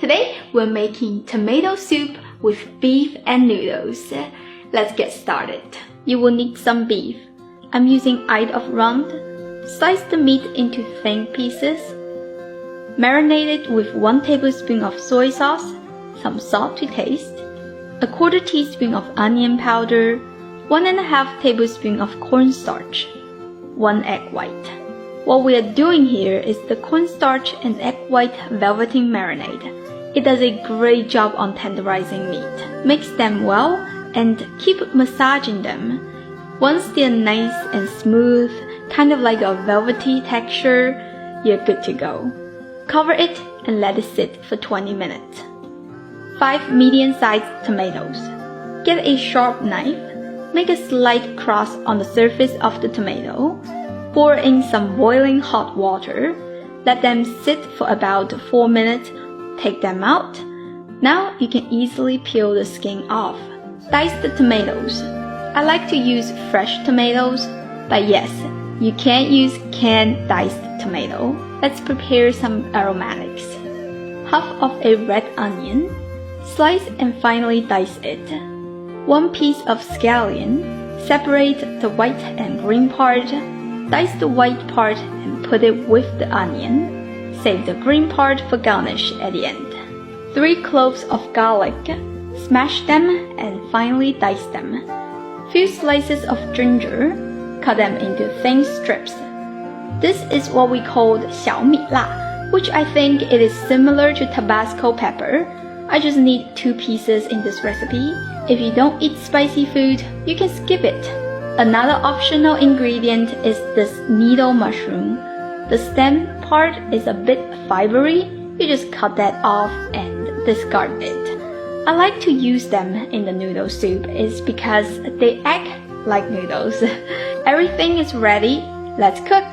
Today we're making tomato soup with beef and noodles. Let's get started. You will need some beef. I'm using 1/8 of round. Slice the meat into thin pieces. Marinate it with 1 tablespoon of soy sauce, some salt to taste, 1/4 teaspoon of onion powder, 1½ tablespoon of cornstarch, 1 egg white. What we are doing here is the cornstarch and egg white velveting marinade. It does a great job on tenderizing meat. Mix them well and keep massaging them. Once they're nice and smooth, kind of like a velvety texture, you're good to go. Cover it and let it sit for 20 minutes. 5 medium-sized tomatoes. Get a sharp knife. Make a slight cross on the surface of the tomato. Pour in some boiling hot water. Let them sit for about 4 minutes. Take them out. Now you can easily peel the skin off. Dice the tomatoes. I like to use fresh tomatoes, but yes, you can use canned diced tomato. Let's prepare some aromatics. Half of a red onion. Slice and finely dice it. 1 piece of scallion. Separate the white and green part. Dice the white part and put it with the onion. Save the green part for garnish at the end. 3 cloves of garlic. Smash them and finely dice them. Few slices of ginger. Cut them into thin strips. This is what we call 小米辣, which I think it is similar to Tabasco pepper. I just need 2 pieces in this recipe. If you don't eat spicy food, you can skip it. Another optional ingredient is this needle mushroom. The stem part is a bit fibery. You just cut that off and discard it. I like to use them in the noodle soup is because they act like noodles. Everything is ready. Let's cook.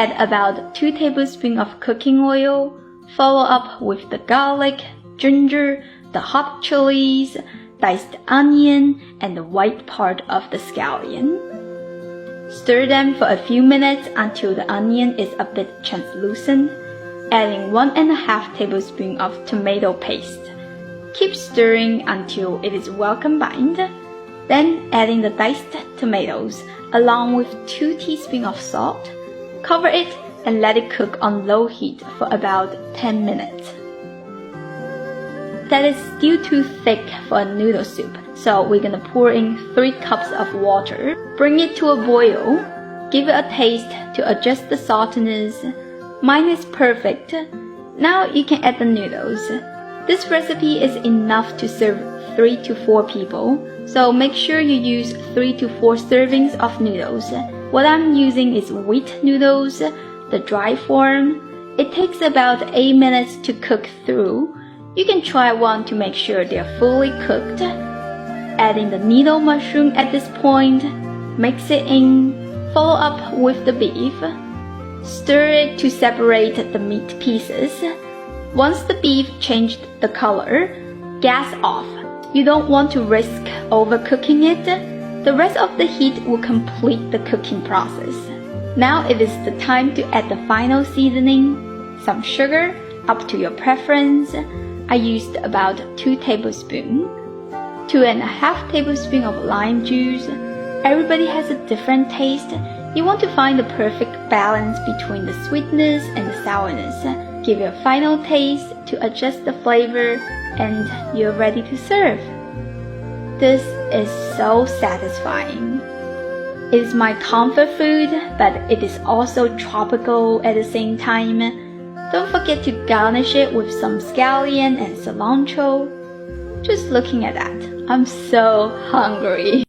Add about 2 tablespoons of cooking oil. Follow up with the garlic, ginger, the hot chilies, diced onion, and the white part of the scallion. Stir them for a few minutes until the onion is a bit translucent, adding 1½ tablespoon of tomato paste. Keep stirring until it is well combined. Then adding the diced tomatoes along with 2 teaspoons of salt. Cover it and let it cook on low heat for about 10 minutes. That is still too thick for a noodle soup, so we're gonna pour in 3 cups of water. Bring it to a boil. Give it a taste to adjust the saltiness. Mine is perfect. Now you can add the noodles. This recipe is enough to serve 3 to 4 people, so make sure you use 3 to 4 servings of noodles. What I'm using is wheat noodles, the dry form. It takes about 8 minutes to cook through. You can try one to make sure they're fully cooked. Adding the needle mushroom at this point. Mix it in. Follow up with the beef. Stir it to separate the meat pieces. Once the beef changed the color, gas off. You don't want to risk overcooking it. The rest of the heat will complete the cooking process. Now it is the time to add the final seasoning. Some sugar, up to your preference. I used about 2 tablespoons. 2½ tablespoons of lime juice. Everybody has a different taste. You want to find the perfect balance between the sweetness and the sourness. Give it a final taste to adjust the flavor and you're ready to serve. This is so satisfying. It is my comfort food, but it is also tropical at the same time. Don't forget to garnish it with some scallion and cilantro. Just looking at that, I'm so hungry.